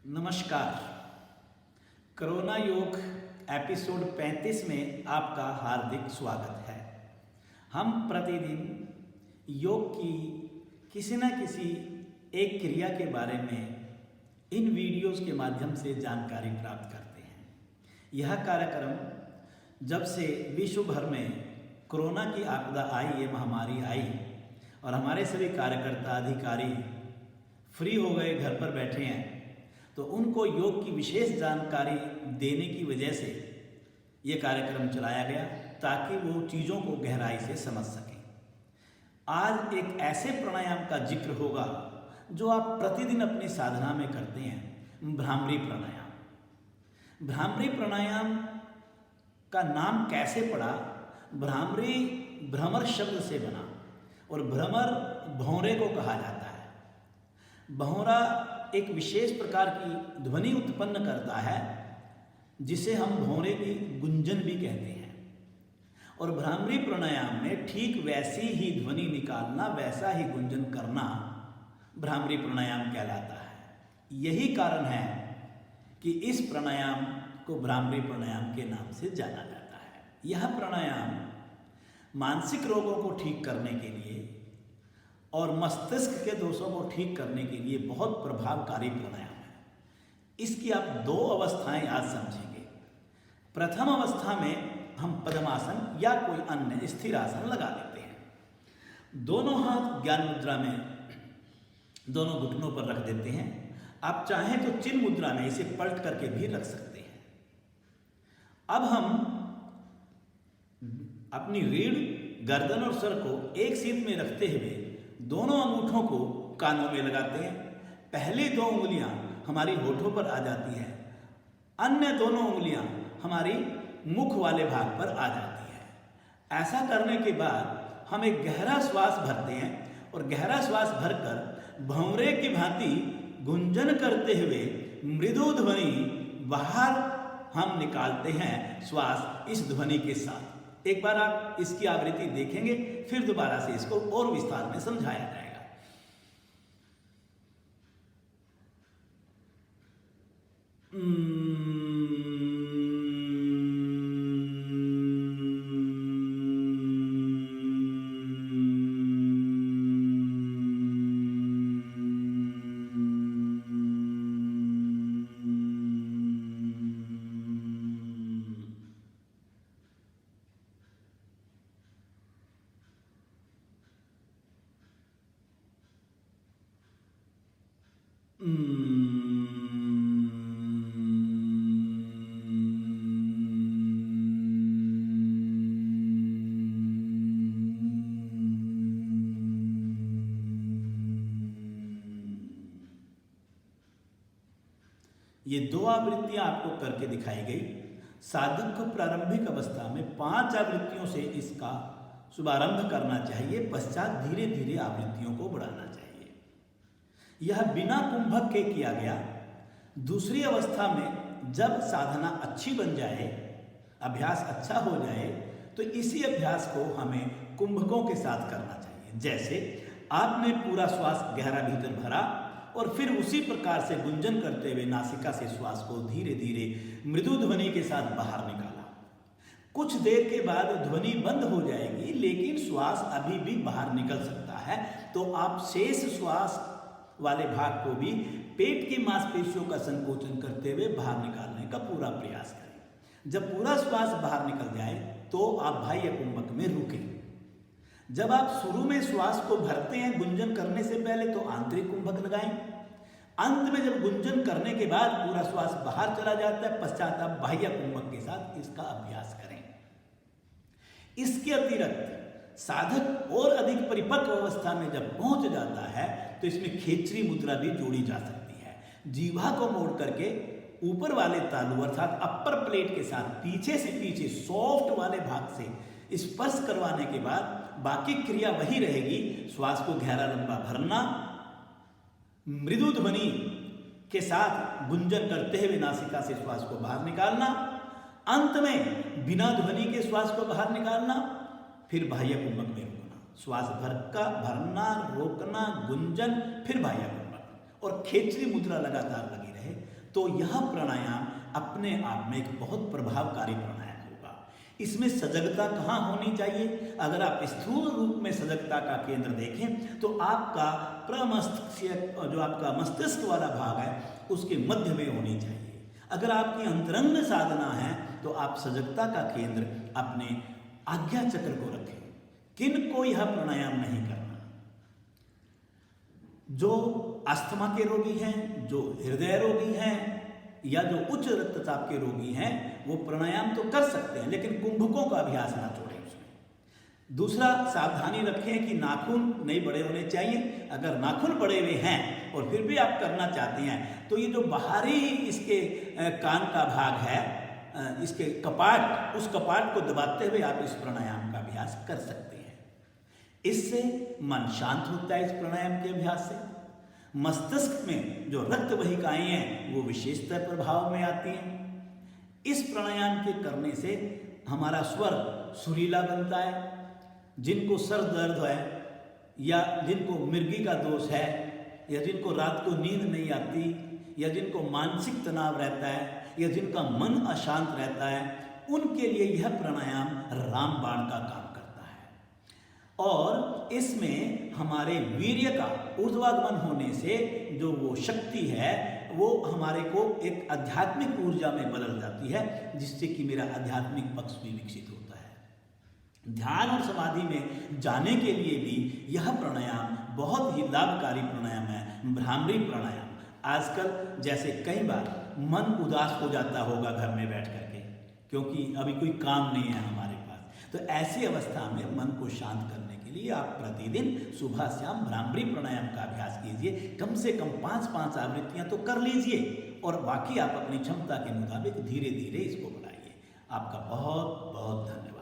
नमस्कार। कोरोना योग एपिसोड 35 में आपका हार्दिक स्वागत है। हम प्रतिदिन योग की किसी न किसी एक क्रिया के बारे में इन वीडियोस के माध्यम से जानकारी प्राप्त करते हैं। यह कार्यक्रम जब से विश्व भर में कोरोना की आपदा आई, ये महामारी आई और हमारे सभी कार्यकर्ता अधिकारी फ्री हो गए, घर पर बैठे हैं, तो उनको योग की विशेष जानकारी देने की वजह से ये कार्यक्रम चलाया गया ताकि वो चीज़ों को गहराई से समझ सकें। आज एक ऐसे प्राणायाम का जिक्र होगा जो आप प्रतिदिन अपनी साधना में करते हैं, भ्रामरी प्राणायाम। भ्रामरी प्राणायाम का नाम कैसे पड़ा? भ्रामरी भ्रमर शब्द से बना और भ्रमर भौरे को कहा जाता है। भौरा एक विशेष प्रकार की ध्वनि उत्पन्न करता है जिसे हम भौरे की गुंजन भी कहते हैं। और भ्रामरी प्राणायाम में ठीक वैसी ही ध्वनि निकालना, वैसा ही गुंजन करना भ्रामरी प्राणायाम कहलाता है। यही कारण है कि इस प्राणायाम को भ्रामरी प्राणायाम के नाम से जाना जाता है। यह प्राणायाम मानसिक रोगों को ठीक करने के लिए और मस्तिष्क के दोषों को ठीक करने के लिए बहुत प्रभावकारी प्राणायाम है। इसकी आप दो अवस्थाएं आज समझेंगे। प्रथम अवस्था में हम पद्मासन या कोई अन्य स्थिर आसन लगा लेते हैं। दोनों हाथ ज्ञान मुद्रा में दोनों घुटनों पर रख देते हैं। आप चाहें तो चिन्ह मुद्रा में इसे पलट करके भी रख सकते हैं। अब हम अपनी रीढ़, गर्दन और सर को एक सीध में रखते हुए दोनों अंगूठों को कानों में लगाते हैं। पहली दो उंगलियां हमारी होठों पर आ जाती हैं, अन्य दोनों उंगलियां हमारी मुख वाले भाग पर आ जाती है। ऐसा करने के बाद हम एक गहरा श्वास भरते हैं और गहरा श्वास भरकर भंवरे की भांति गुंजन करते हुए मृदु ध्वनि बाहर हम निकालते हैं श्वास इस ध्वनि के साथ। एक बार आप इसकी आवृत्ति देखेंगे, फिर दोबारा से इसको और विस्तार में समझाया जाएगा। ये दो आवृत्तियां आपको करके दिखाई गई। साधक को प्रारंभिक अवस्था में 5 आवृत्तियों से इसका शुभारंभ करना चाहिए, पश्चात धीरे धीरे आवृत्तियों को बढ़ाना चाहिए। यह बिना कुंभक के किया गया। दूसरी अवस्था में जब साधना अच्छी बन जाए, अभ्यास अच्छा हो जाए, तो इसी अभ्यास को हमें कुंभकों के साथ करना चाहिए। जैसे आपने पूरा श्वास गहरा भीतर भरा और फिर उसी प्रकार से गुंजन करते हुए नासिका से श्वास को धीरे धीरे मृदु ध्वनि के साथ बाहर निकाला। कुछ देर के बाद ध्वनि बंद हो जाएगी, लेकिन श्वास अभी भी बाहर निकल सकता है। तो आप शेष श्वास वाले भाग को भी पेट की मांसपेशियों का संकोचन करते हुए बाहर निकालने का पूरा प्रयास करें। जब पूरा श्वास बाहर निकल जाए तो आप बाह्य कुंभक में रुकें। जब आप शुरू में श्वास को भरते हैं गुंजन करने से पहले, तो आंतरिक कुंभक लगाएं। अंत में जब गुंजन करने के बाद पूरा श्वास बाहर चला जाता है, पश्चात आप बाह्य कुंभक के साथ इसका अभ्यास करें। इसके अतिरिक्त साधक और अधिक परिपक्व अवस्था में जब पहुंच जाता है तो इसमें खेचरी मुद्रा भी जोड़ी जा सकती है। जीवा को मोड़ करके ऊपर वाले तालु अर्थात अपर प्लेट के साथ पीछे से पीछे सॉफ्ट वाले भाग से स्पर्श करवाने के बाद बाकी क्रिया वही रहेगी। श्वास को गहरा लंबा भरना, मृदु ध्वनि के साथ गुंजन करते हुए नासिका से श्वास को बाहर निकालना, अंत में बिना ध्वनि के श्वास को बाहर निकालना, फिर बाह्य कुंभक में रुकना। श्वास भरना, रोकना, गुंजन, फिर बाह्य कुंभक और खेचरी मुद्रा लगातार लगी रहे। तो यह प्राणायाम अपने आप में एक बहुत प्रभावकारी प्राणायाम होगा। इसमें सजगता कहाँ होनी चाहिए? अगर आप स्थूल रूप में सजगता का केंद्र देखें तो आपका प्रमस्तिष्क, जो आपका मस्तिष्क वाला भाग है, उसके मध्य में होनी चाहिए। अगर आपकी अंतरंग साधना है तो आप सजगता का केंद्र अपने आज्ञा चक्र को रखें। किनको यह प्राणायाम नहीं करना? जो अस्थमा के रोगी हैं, जो हृदय रोगी हैं, या जो उच्च रक्तचाप के रोगी हैं, वो प्राणायाम तो कर सकते हैं, लेकिन कुंभकों का अभ्यास ना छोड़ें उसमें। दूसरा, सावधानी रखें कि नाखून नहीं बड़े होने चाहिए। अगर नाखून बड़े हुए हैं और फिर भी आप करना चाहते हैं तो ये जो बाहरी इसके कान का भाग है, इसके कपाट, उस कपाट को दबाते हुए आप इस प्राणायाम का अभ्यास कर सकते हैं। इससे मन शांत होता है। इस प्राणायाम के अभ्यास से मस्तिष्क में जो रक्त वाहिकाएं हैं वो विशेषतर प्रभाव में आती हैं। इस प्राणायाम के करने से हमारा स्वर सुरीला बनता है। जिनको सर दर्द है, या जिनको मिर्गी का दोष है, या जिनको रात को नींद नहीं आती, या जिनको मानसिक तनाव रहता है, या जिनका मन अशांत रहता है, उनके लिए यह प्राणायाम रामबाण का काम करता है। और इसमें हमारे वीर्य का ऊर्ध्वागमन होने से जो वो शक्ति है वो हमारे को एक आध्यात्मिक ऊर्जा में बदल जाती है, जिससे कि मेरा आध्यात्मिक पक्ष भी विकसित होता है। ध्यान और समाधि में जाने के लिए भी यह प्राणायाम बहुत ही लाभकारी प्राणायाम है, भ्रामरी प्राणायाम। आजकल जैसे कई बार मन उदास हो जाता होगा घर में बैठ करके, क्योंकि अभी कोई काम नहीं है हमारे पास, तो ऐसी अवस्था में मन को शांत करने के लिए आप प्रतिदिन सुबह शाम भ्रामरी प्राणायाम का अभ्यास कीजिए। कम से कम 5-5 आवृत्तियां तो कर लीजिए, और बाकी आप अपनी क्षमता के मुताबिक धीरे धीरे इसको बढ़ाइए। आपका बहुत बहुत धन्यवाद।